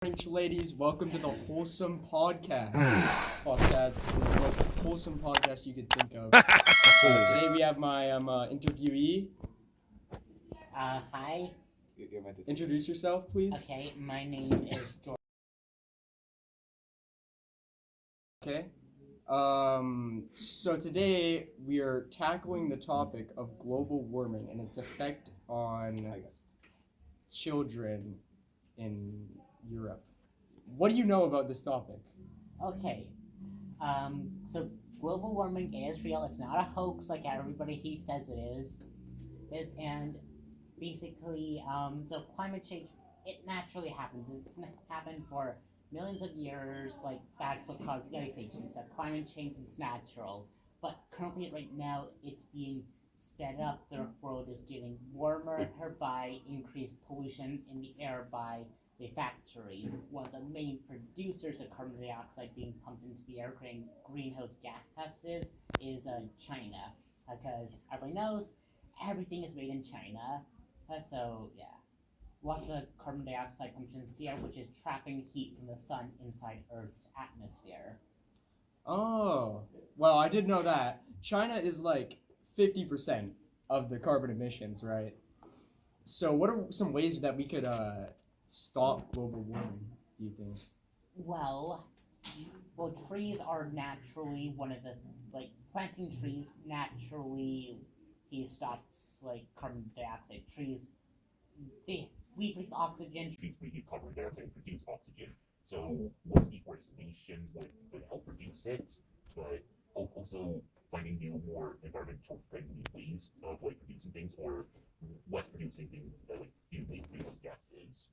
Morning, ladies. Welcome to the Wholesome Podcast. Podcast is the most wholesome podcast you could think of. Today we have my interviewee. Hi. Introduce yourself, please. Okay, my name is George. Okay. So today we are tackling the topic of global warming and its effect on children in Europe. What do you know about this topic? Okay. So global warming is real. It's not a hoax like everybody says it is. And basically, so climate change, it naturally happens. It's happened for millions of years. Like that's what caused the ice age and stuff. Climate change is natural, but currently, right now, it's being sped up. The world is getting warmer by increased pollution in the air by the factories. One of the main producers of carbon dioxide being pumped into the air, creating greenhouse gases, is China. Because everybody knows everything is made in China. So yeah, lots of carbon dioxide pumped into the air, which is trapping heat from the sun inside Earth's atmosphere. Oh, well, I didn't know that. China is like 50% of the carbon emissions, right? So what are some ways that we could stop global warming, do you think? Well, trees are naturally one of the, planting trees naturally stops, carbon dioxide. Trees, we breathe oxygen. Trees breathe carbon dioxide and produce oxygen. So less deforestation would help reduce it, but also finding new, more environmental friendly ways of producing things or less producing things that do make greenhouse gases.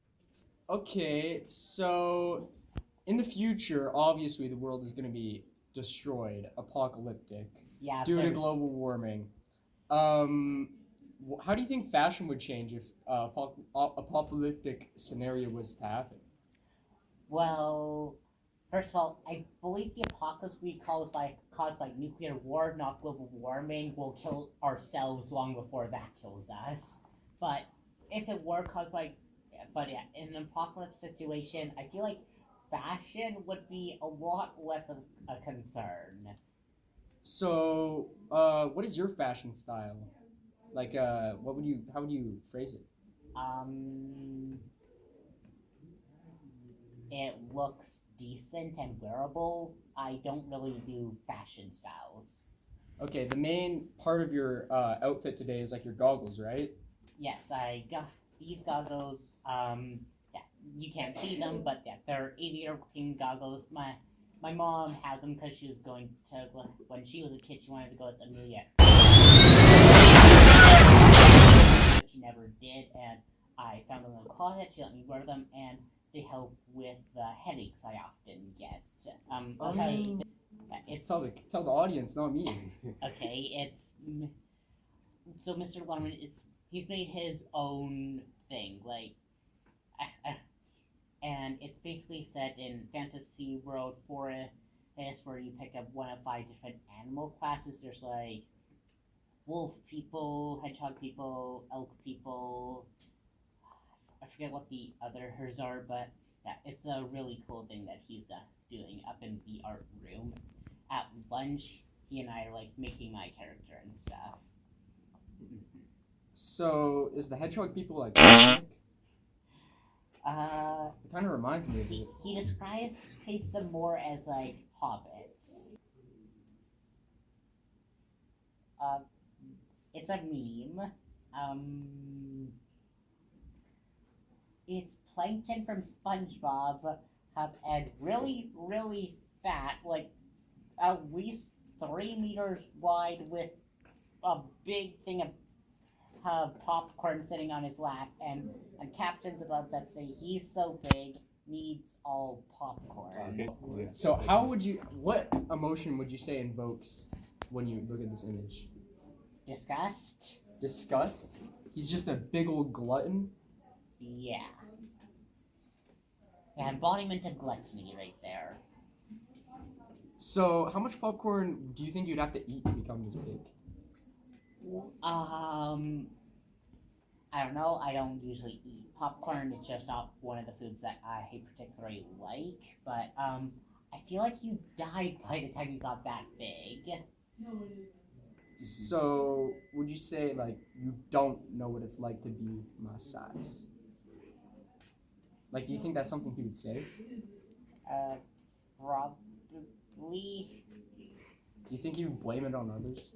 Okay, so in the future, obviously the world is going to be destroyed, apocalyptic, due to global warming. How do you think fashion would change if apocalyptic scenario was to happen? Well, first of all, I believe the apocalypse will be caused by nuclear war, not global warming. We'll kill ourselves long before that kills us. But if it were caused in an apocalypse situation, I feel like fashion would be a lot less of a concern. So, what is your fashion style? How would you phrase it? It looks decent and wearable. I don't really do fashion styles. Okay, the main part of your outfit today is your goggles, right? Yes, I got these goggles. Yeah, you can't see them, but yeah, they're aviator-looking goggles. My mom had them because she was going to, when she was a kid, she wanted to go with Amelia. But she never did, and I found them in the closet. She let me wear them, and they help with the headaches I often get. Tell the audience, not me. Okay, so Mr. Lemon, he's made his own thing, and it's basically set in fantasy world forest where you pick up one of 5 different animal classes. There's wolf people, hedgehog people, elk people. I forget what the others are, but yeah, it's a really cool thing that he's doing up in the art room. At lunch, he and I are making my character and stuff. So, is the hedgehog people It kind of reminds me of it. He describes them more as hobbits. It's a meme. It's Plankton from SpongeBob, and really, really fat, at least 3 meters wide, with a big thing of popcorn sitting on his lap, and captions above that say he's so big, needs all popcorn. Okay. So what emotion would you say invokes when you look at this image? Disgust? Disgust? He's just a big old glutton? Yeah. Embodiment of gluttony right there. So, how much popcorn do you think you'd have to eat to become this big? I don't know. I don't usually eat popcorn. It's just not one of the foods that I particularly like. But I feel like you died by the time you got that big. So, would you say, like, you don't know what it's like to be my size? Like, do you think that's something he would say? Probably. Do you think he would blame it on others?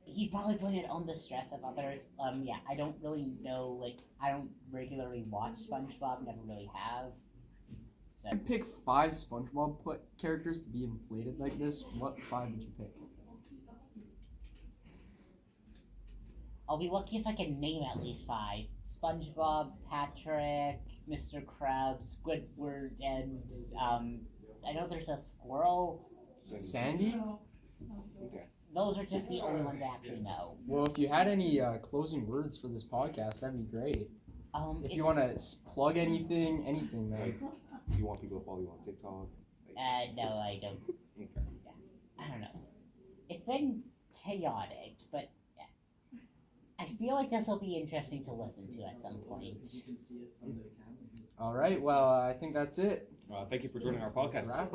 He'd probably blame it on the stress of others. Yeah, I don't really know. Like, I don't regularly watch SpongeBob. Never really have. So. If you pick 5 SpongeBob characters to be inflated like this, what 5 would you pick? I'll be lucky if I can name at least 5. SpongeBob, Patrick, Mr. Krabs, Squidward, and I know there's a squirrel. Sandy? Okay. Those are just the only ones I actually know. Well, if you had any closing words for this podcast, that'd be great. If you want to plug anything, Like, do you want people to follow you on TikTok? Like, no, I don't. okay. I don't know. It's been chaotic, but I feel like this will be interesting to listen to at some point. All right, well, I think that's it. Thank you for joining our podcast. Wrap up.